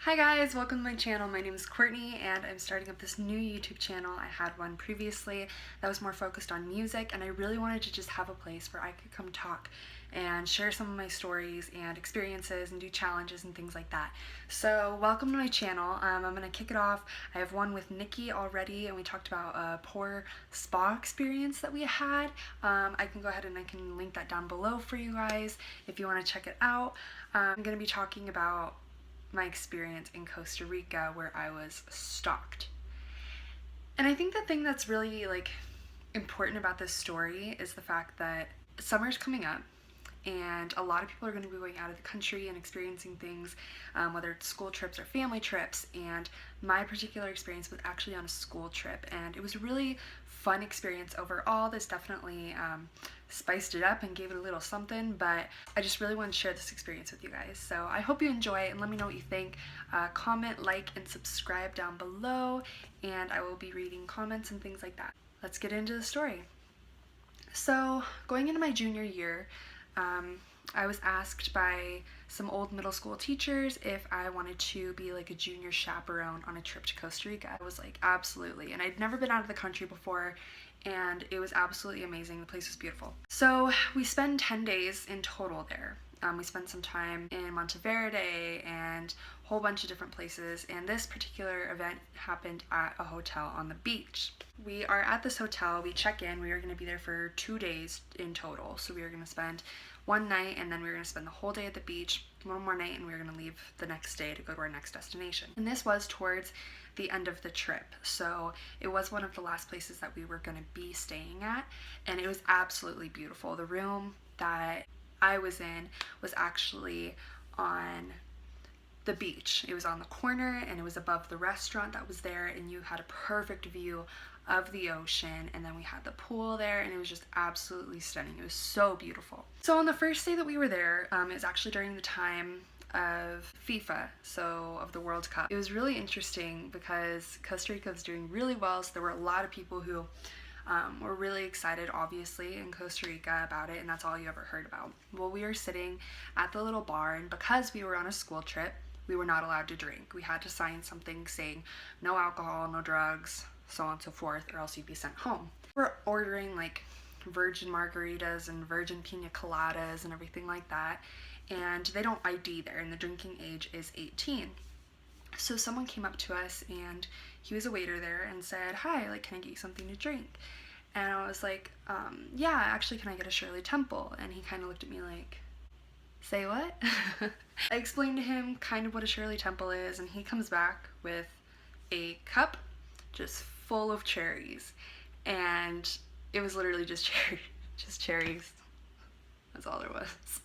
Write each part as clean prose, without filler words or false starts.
Hi guys, welcome to my channel. My name is Courtney and I'm starting up this new YouTube channel. I had one previously that was more focused on music, and I really wanted to just have a place where I could come talk and share some of my stories and experiences and do challenges and things like that. So welcome to my channel. I'm going to kick it off. I have one with Nikki already, and we talked about a poor spa experience that we had. I can go ahead and I can link that down below for you guys if you want to check it out. I'm going to be talking about my experience in Costa Rica where I was stalked. And I think the thing that's really important about this story is the fact that summer's coming up and a lot of people are going to be going out of the country and experiencing things, whether it's school trips or family trips, and my particular experience was actually on a school trip, and it was a really fun experience overall. This definitely spiced it up and gave it a little something, but I just really want to share this experience with you guys. So I hope you enjoy it and let me know what you think. Comment, like, and subscribe down below, and I will be reading comments and things like that. Let's get into the story. So going into my junior year, I was asked by some old middle school teachers if I wanted to be like a junior chaperone on a trip to Costa Rica. I was like, absolutely. And I'd never been out of the country before, and it was absolutely amazing. The place was beautiful. So we spent 10 days in total there. We spent some time in Monteverde and a whole bunch of different places, and this particular event happened at a hotel on the beach. We are at this hotel, we check in, we are going to be there for 2 days in total. So we are going to spend one night, and then we were going to spend the whole day at the beach, one more night, and we were going to leave the next day to go to our next destination. And this was towards the end of the trip, so it was one of the last places that we were going to be staying at, and it was absolutely beautiful. The room that I was in was actually on the beach. It was on the corner and it was above the restaurant that was there, and you had a perfect view of the ocean, and then we had the pool there, and it was just absolutely stunning. It was so beautiful. So on the first day that we were there, it was actually during the time of FIFA, so of the World Cup. It was really interesting because Costa Rica was doing really well, so there were a lot of people who were really excited, obviously, in Costa Rica about it, and that's all you ever heard about. Well, we were sitting at the little bar, and because we were on a school trip, we were not allowed to drink. We had to sign something saying no alcohol, no drugs, so on and so forth, or else you'd be sent home. We're ordering like virgin margaritas and virgin pina coladas and everything like that, and they don't ID there, and the drinking age is 18. So someone came up to us, and he was a waiter there, and said, hi, like, can I get you something to drink? And I was like, yeah, actually, can I get a Shirley Temple? And he kind of looked at me like, say what? I explained to him kind of what a Shirley Temple is, and he comes back with a cup just full of cherries, and it was literally just cherries. That's all there was.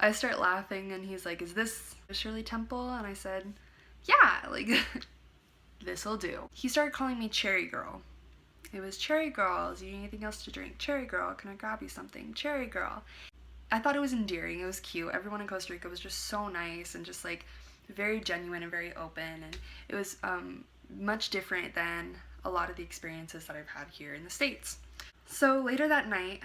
I start laughing, and he's like, is this a Shirley Temple? And I said, yeah, like, this'll do. He started calling me Cherry Girl. It was, Cherry Girl, do you need anything else to drink? Cherry Girl, can I grab you something? Cherry Girl. I thought it was endearing, it was cute. Everyone in Costa Rica was just so nice and just like very genuine and very open, and it was much different than a lot of the experiences that I've had here in the States. So later that night,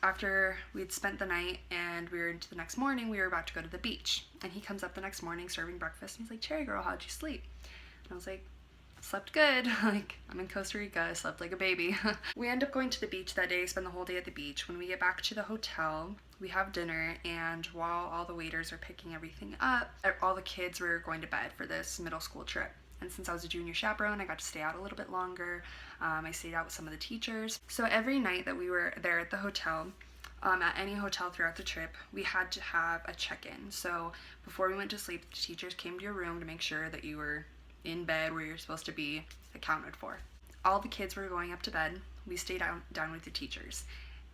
after we'd spent the night and we were into the next morning, we were about to go to the beach, and he comes up the next morning serving breakfast, and he's like, Cherry Girl, how'd you sleep? And I was like, slept good. Like, I'm in Costa Rica, I slept like a baby. We end up going to the beach that day, spend the whole day at the beach. When we get back to the hotel, we have dinner, and while all the waiters are picking everything up, all the kids were going to bed for this middle school trip. And since I was a junior chaperone, I got to stay out a little bit longer. I stayed out with some of the teachers. So every night that we were there at the hotel, at any hotel throughout the trip, we had to have a check-in. So before we went to sleep, the teachers came to your room to make sure that you were in bed where you're supposed to be, accounted for. All the kids were going up to bed. We stayed down with the teachers.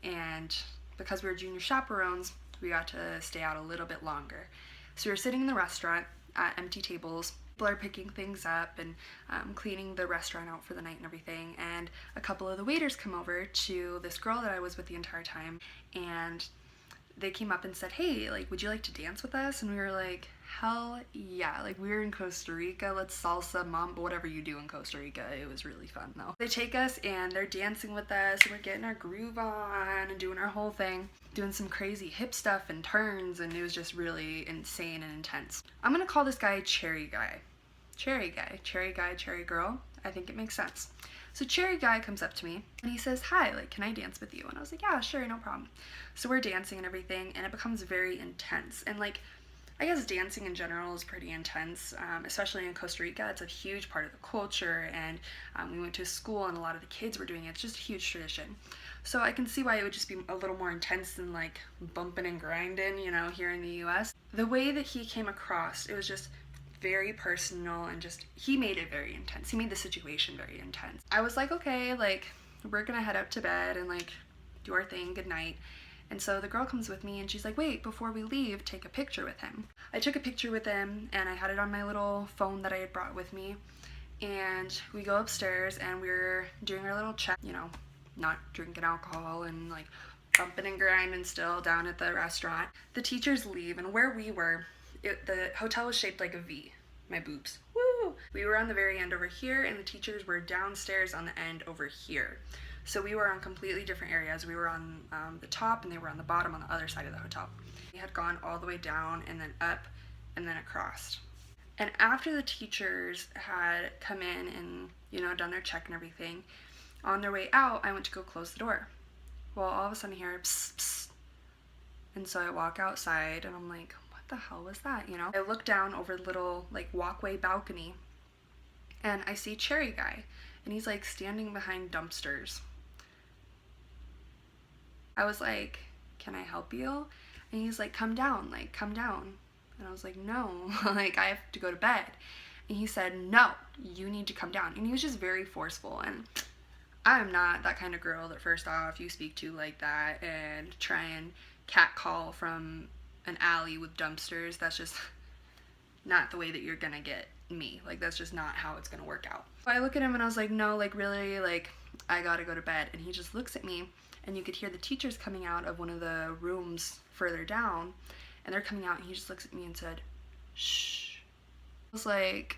And because we were junior chaperones, we got to stay out a little bit longer. So we were sitting in the restaurant at empty tables. People are picking things up and cleaning the restaurant out for the night and everything, and a couple of the waiters come over to this girl that I was with the entire time, and they came up and said, hey, like, would you like to dance with us? And we were like, hell yeah. Like, we were in Costa Rica, let's salsa, mambo, whatever you do in Costa Rica. It was really fun though. They take us and they're dancing with us and we're getting our groove on and doing our whole thing, doing some crazy hip stuff and turns, and it was just really insane and intense. I'm gonna call this guy Cherry Guy. Cherry Guy, Cherry Guy, Cherry Girl. I think it makes sense. So Cherry Guy comes up to me and he says, hi, like, can I dance with you? And I was like, yeah, sure, no problem. So we're dancing and everything, and it becomes very intense. And like, I guess dancing in general is pretty intense, especially in Costa Rica. It's a huge part of the culture, and we went to school and a lot of the kids were doing it. It's just a huge tradition. So I can see why it would just be a little more intense than like bumping and grinding, you know, here in the US. The way that he came across, it was just very personal, and just, he made it very intense. He made the situation very intense. I was like, okay, like, we're gonna head up to bed and like do our thing, good night. And so the girl comes with me and she's like, wait, before we leave, take a picture with him. I took a picture with him and I had it on my little phone that I had brought with me. And we go upstairs and we're doing our little check, you know, not drinking alcohol and like bumping and grinding still down at the restaurant. The teachers leave, and where we were, the hotel was shaped like a V. My boobs. Woo! We were on the very end over here, and the teachers were downstairs on the end over here. So we were on completely different areas. We were on the top and they were on the bottom on the other side of the hotel. We had gone all the way down and then up and then across. And after the teachers had come in and, you know, done their check and everything, on their way out, I went to go close the door. Well, all of a sudden I hear psst, psst. And so I walk outside and I'm like, what the hell was that, you know? I look down over the little like walkway balcony and I see Cherry Guy, and he's like standing behind dumpsters. I was like, can I help you? And he's like, come down, like, come down. And I was like, no, like, I have to go to bed. And he said, no, you need to come down. And he was just very forceful. And I'm not that kind of girl that, first off, you speak to like that and try and catcall from an alley with dumpsters. That's just not the way that you're gonna get me. Like, that's just not how it's gonna work out. So I look at him and I was like, no, like, really, like, I gotta go to bed. And he just looks at me, and you could hear the teachers coming out of one of the rooms further down, and they're coming out, and he just looks at me and said, shh. I was like,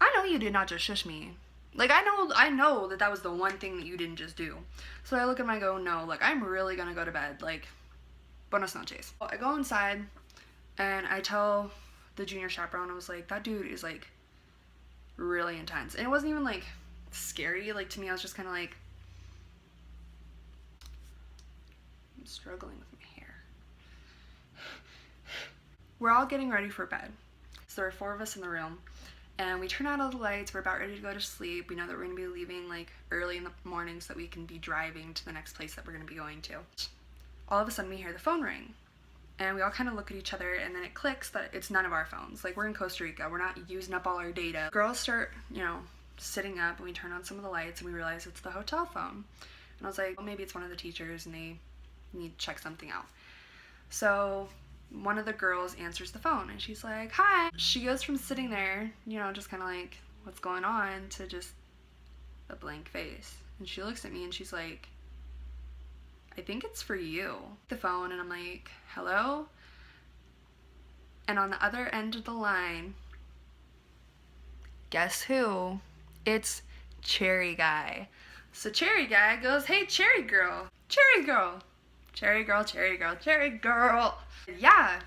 I know you did not just shush me. Like, I know that that was the one thing that you didn't just do. So I look at him and I go, no, like, I'm really gonna go to bed. Like, buenas noches. I go inside and I tell the junior chaperone, I was like, that dude is like really intense. And it wasn't even like scary. Like, to me, I was just kind of like, I'm struggling with my hair. We're all getting ready for bed. So there are 4 of us in the room, and we turn out all the lights. We're about ready to go to sleep. We know that we're going to be leaving like early in the morning so that we can be driving to the next place that we're going to be going to. All of a sudden we hear the phone ring, and we all kind of look at each other, and then it clicks that it's none of our phones. Like, we're in Costa Rica, we're not using up all our data. Girls start, you know, sitting up, and we turn on some of the lights and we realize it's the hotel phone. And I was like, well, maybe it's one of the teachers and they need to check something out. So one of the girls answers the phone and she's like, hi. She goes from sitting there, you know, just kind of like, what's going on, to just a blank face. And she looks at me and she's like, I think it's for you. The phone, and I'm like, hello? And on the other end of the line, guess who? It's Cherry Guy. So Cherry Guy goes, hey, Cherry Girl, Cherry Girl, Cherry Girl, Cherry Girl, Cherry Girl. Yeah.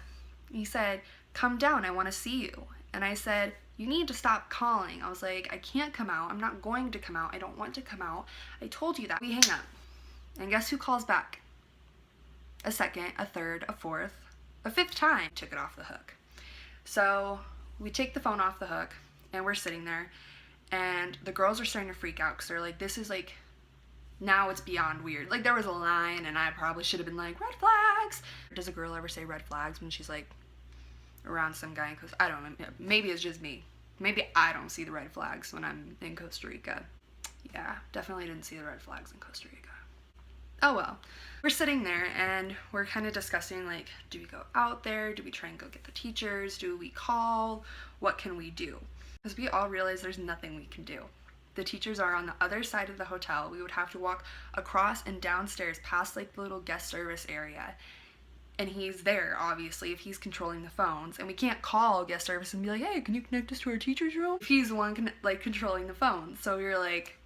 He said, come down, I want to see you. And I said, you need to stop calling. I was like, I can't come out. I'm not going to come out. I don't want to come out. I told you that. We hang up. And guess who calls back? A second, a third, a fourth, a fifth time. Took it off the hook. So we take the phone off the hook, and we're sitting there, and the girls are starting to freak out because they're like, this is like, now it's beyond weird. Like, there was a line, and I probably should have been like, red flags. Does a girl ever say red flags when she's like around some guy? Because I don't know, maybe it's just me. Maybe I don't see the red flags when I'm in Costa Rica. Yeah, definitely didn't see the red flags in Costa Rica. Oh well. We're sitting there and we're kind of discussing, like, do we go out there? Do we try and go get the teachers? Do we call? What can we do? Because we all realize there's nothing we can do. The teachers are on the other side of the hotel. We would have to walk across and downstairs past like the little guest service area. and he's there, obviously, if he's controlling the phones, and we can't call guest service and be like, hey, can you connect us to our teacher's room? If he's the one like controlling the phone. So you're like,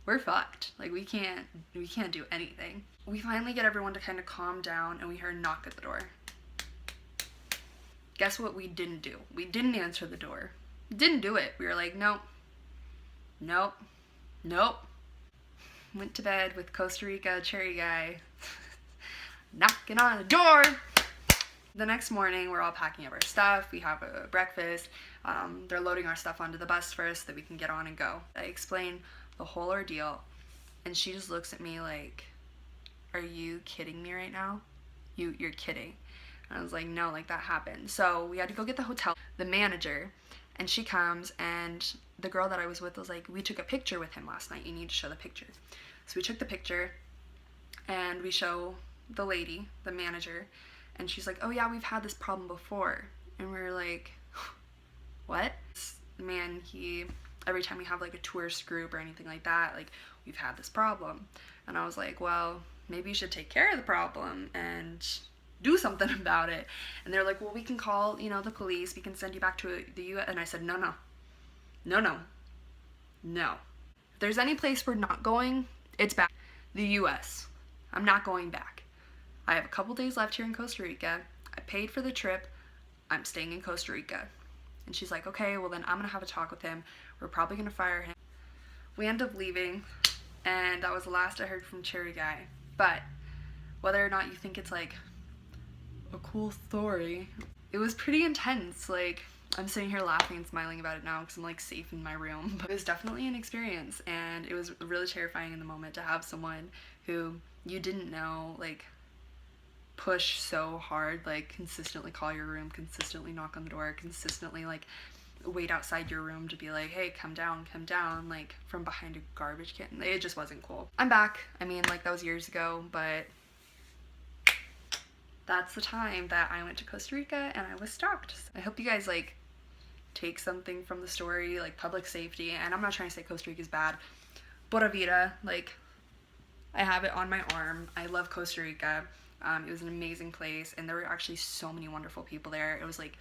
we're fucked. Like, we can't do anything. We finally get everyone to kind of calm down, and we hear a knock at the door. Guess what we didn't do? We didn't answer the door. Didn't do it. We were like, nope, nope, nope. Went to bed with Costa Rica cherry guy knocking on the door. The next morning, we're all packing up our stuff. We have a breakfast. They're loading our stuff onto the bus first so that we can get on and go. I explain the whole ordeal, and she just looks at me like, are you kidding me right now? You're kidding. And I was like, no, like, that happened. So we had to go get the hotel, the manager, and she comes, and the girl that I was with was like, we took a picture with him last night. You need to show the picture. So we took the picture, and we show the lady, the manager, and she's like, oh yeah, we've had this problem before. And we're like, what? Man, every time we have like a tourist group or anything like that, like, we've had this problem. And I was like, well, maybe you should take care of the problem and do something about it. And they're like, well, we can call, the police, we can send you back to the U.S. And I said, no. If there's any place we're not going, it's back. The U.S. I'm not going back. I have a couple days left here in Costa Rica. I paid for the trip. I'm staying in Costa Rica. And she's like, okay, well then I'm gonna have a talk with him. We're probably gonna fire him. We end up leaving, and that was the last I heard from Cherry Guy. But whether or not you think it's like a cool story, it was pretty intense. Like, I'm sitting here laughing and smiling about it now because I'm like safe in my room. But it was definitely an experience, and it was really terrifying in the moment to have someone who you didn't know, like, push so hard, like, consistently call your room, consistently knock on the door, consistently, like, wait outside your room to be like, hey, come down, like, from behind a garbage can. It just wasn't cool. I'm back. I mean, like, that was years ago, but that's the time that I went to Costa Rica and I was stalked. I hope you guys, like, take something from the story, like public safety. And I'm not trying to say Costa Rica is bad. Pura vida, like, I have it on my arm. I love Costa Rica. It was an amazing place, and there were actually so many wonderful people there. It was like,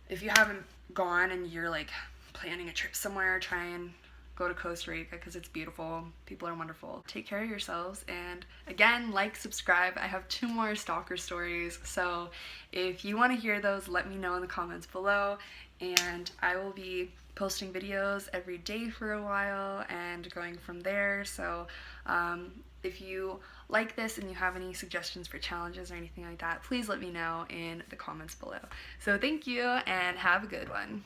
if you haven't gone and you're like planning a trip somewhere, try and go to Costa Rica because it's beautiful. People are wonderful. Take care of yourselves, and again, like, subscribe. I have 2 more stalker stories, so if you want to hear those, let me know in the comments below, and I will be posting videos every day for a while and going from there. So if you like this and you have any suggestions for challenges or anything like that, please let me know in the comments below. So thank you, and have a good one.